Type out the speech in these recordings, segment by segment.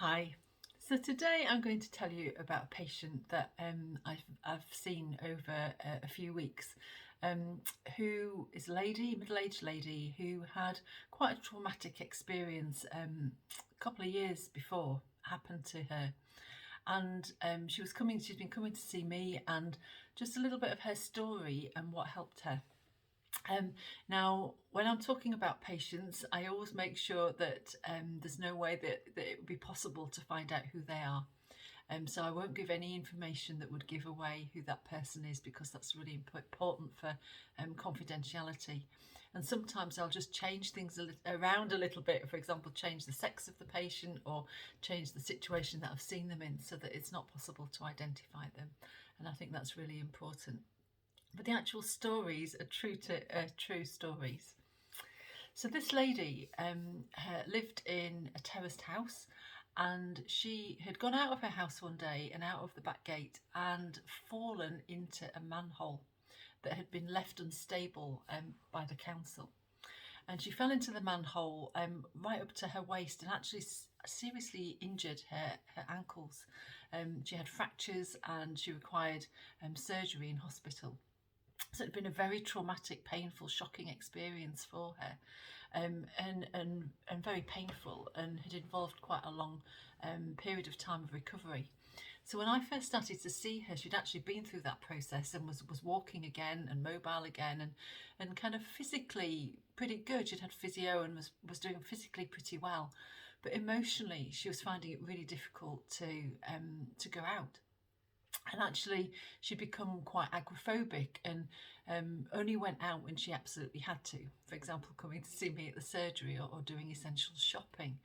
Hi. So today I'm going to tell you about a patient that I've seen over a few weeks, who is a lady, middle-aged lady, who had quite a traumatic experience a couple of years before happened to her. And she's been coming to see me, and just a little bit of her story and what helped her. Now, when I'm talking about patients, I always make sure that there's no way that it would be possible to find out who they are. So I won't give any information that would give away who that person is, because that's really important for confidentiality. And sometimes I'll just change things around a little bit, for example, change the sex of the patient or change the situation that I've seen them in, so that it's not possible to identify them. And I think that's really important. But the actual stories are true stories. So this lady lived in a terraced house, and she had gone out of her house one day and out of the back gate and fallen into a manhole that had been left unstable by the council. And she fell into the manhole right up to her waist, and actually seriously injured her ankles. She had fractures and she required surgery in hospital. So it had been a very traumatic, painful, shocking experience for her, and very painful, and had involved quite a long period of time of recovery. So when I first started to see her, she'd actually been through that process and was walking again and mobile again, and kind of physically pretty good. She'd had physio and was doing physically pretty well, but emotionally she was finding it really difficult to go out. And actually she'd become quite agoraphobic, and only went out when she absolutely had to. For example, coming to see me at the surgery, or doing essential shopping.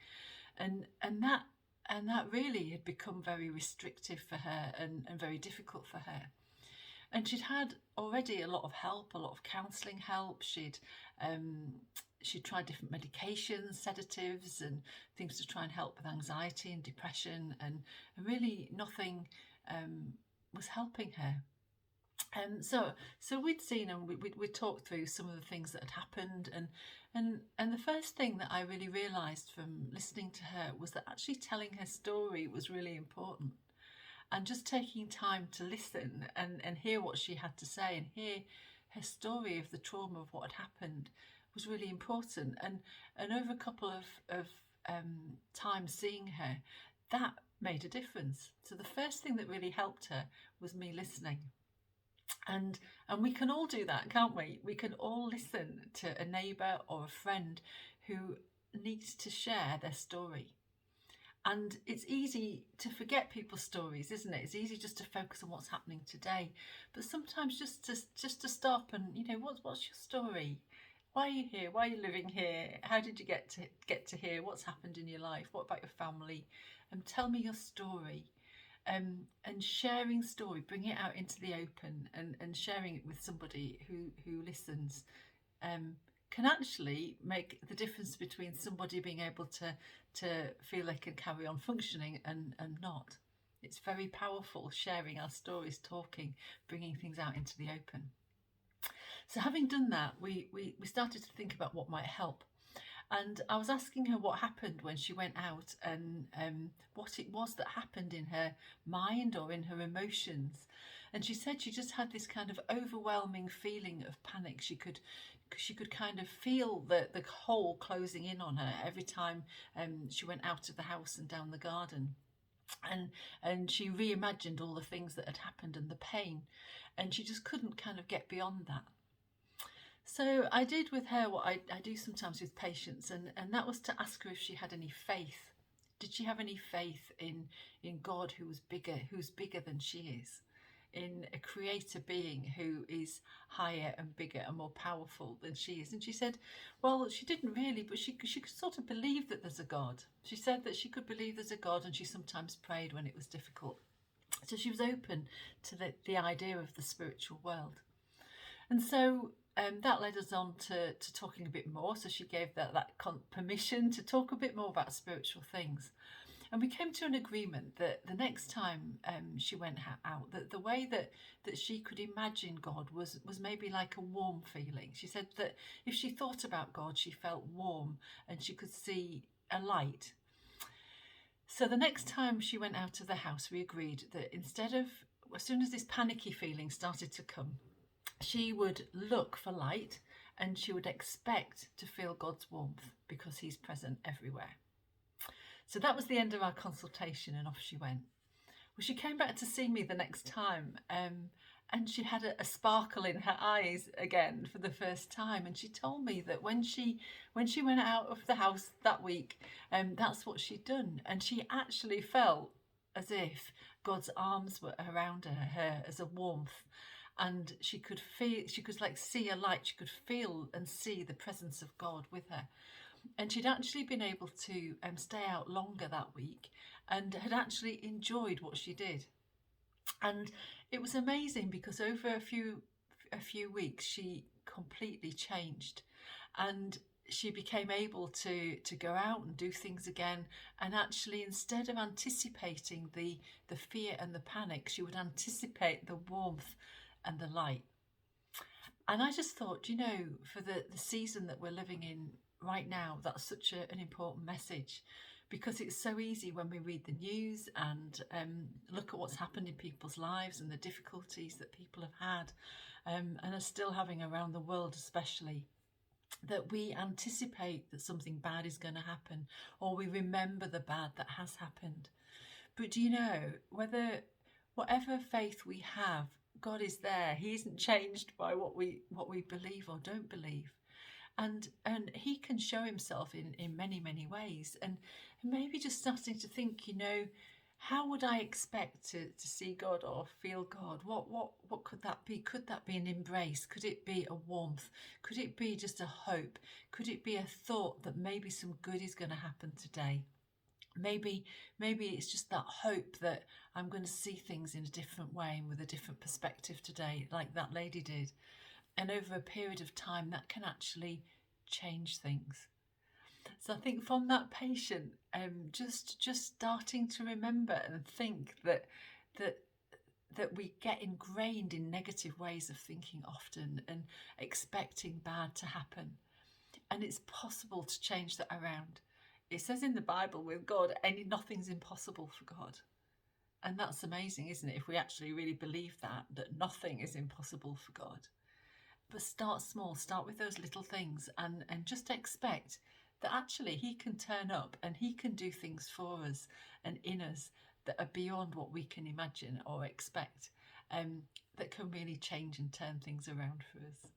And that really had become very restrictive for her, and very difficult for her. And she'd had already a lot of help, a lot of counselling help. She'd tried different medications, sedatives and things to try and help with anxiety and depression, and really nothing was helping her. So we'd seen, and we talked through some of the things that had happened, and the first thing that I really realised from listening to her was that actually telling her story was really important, and just taking time to listen and hear what she had to say, and hear her story of the trauma of what had happened, was really important. And over a couple of times seeing her, that made a difference. So the first thing that really helped her was me listening. And we can all do that, can't we? We can all listen to a neighbour or a friend who needs to share their story. And it's easy to forget people's stories, isn't it? It's easy just to focus on what's happening today. But sometimes just to stop and, what's your story? Why are you here? Why are you living here? How did you get to here? What's happened in your life? What about your family? Tell me your story. And sharing story, bring it out into the open, and sharing it with somebody who listens, can actually make the difference between somebody being able to feel they can carry on functioning and not. It's very powerful, sharing our stories, talking, bringing things out into the open. So having done that, we started to think about what might help. And I was asking her what happened when she went out, and what it was that happened in her mind or in her emotions. And she said she just had this kind of overwhelming feeling of panic. She could kind of feel the hole closing in on her every time she went out of the house and down the garden. And she reimagined all the things that had happened and the pain, and she just couldn't kind of get beyond that. So I did with her what I do sometimes with patients, and that was to ask her if she had any faith. Did she have any faith in God, who's bigger than she is, in a creator being who is higher and bigger and more powerful than she is? And she said, well, she didn't really, but she could sort of believe that there's a God. She said that she could believe there's a God, and she sometimes prayed when it was difficult. So she was open to the idea of the spiritual world. And so that led us on to talking a bit more. So she gave that permission to talk a bit more about spiritual things. And we came to an agreement that the next time she went out, that the way that she could imagine God was maybe like a warm feeling. She said that if she thought about God, she felt warm and she could see a light. So the next time she went out of the house, we agreed that as soon as this panicky feeling started to come, she would look for light and she would expect to feel God's warmth because he's present everywhere. So that was the end of our consultation, and off she went. Well, she came back to see me the next time, and she had a sparkle in her eyes again for the first time. And she told me that when she went out of the house that week, that's what she'd done, and she actually felt as if God's arms were around her as a warmth, and she could like see a light. She could feel and see the presence of God with her. And she'd actually been able to stay out longer that week and had actually enjoyed what she did. And it was amazing because over a few weeks she completely changed, and she became able to go out and do things again. And actually, instead of anticipating the fear and the panic, she would anticipate the warmth and the light. And I just thought, for the season that we're living in right now, that's such an important message, because it's so easy when we read the news and look at what's happened in people's lives and the difficulties that people have had and are still having around the world especially, that we anticipate that something bad is going to happen, or we remember the bad that has happened. But do you know, whatever faith we have, God is there. He isn't changed by what we believe or don't believe. And he can show himself in many, many ways. And maybe just starting to think, how would I expect to see God or feel God? What could that be? Could that be an embrace? Could it be a warmth? Could it be just a hope? Could it be a thought that maybe some good is going to happen today? Maybe it's just that hope that I'm going to see things in a different way and with a different perspective today, like that lady did. And over a period of time, that can actually change things. So I think from that patient, just starting to remember and think that we get ingrained in negative ways of thinking often and expecting bad to happen, and it's possible to change that around. It says in the Bible, with God, nothing's impossible for God. And that's amazing, isn't it? If we actually really believe that nothing is impossible for God. But start small, start with those little things, and just expect that actually he can turn up and he can do things for us and in us that are beyond what we can imagine or expect, that can really change and turn things around for us.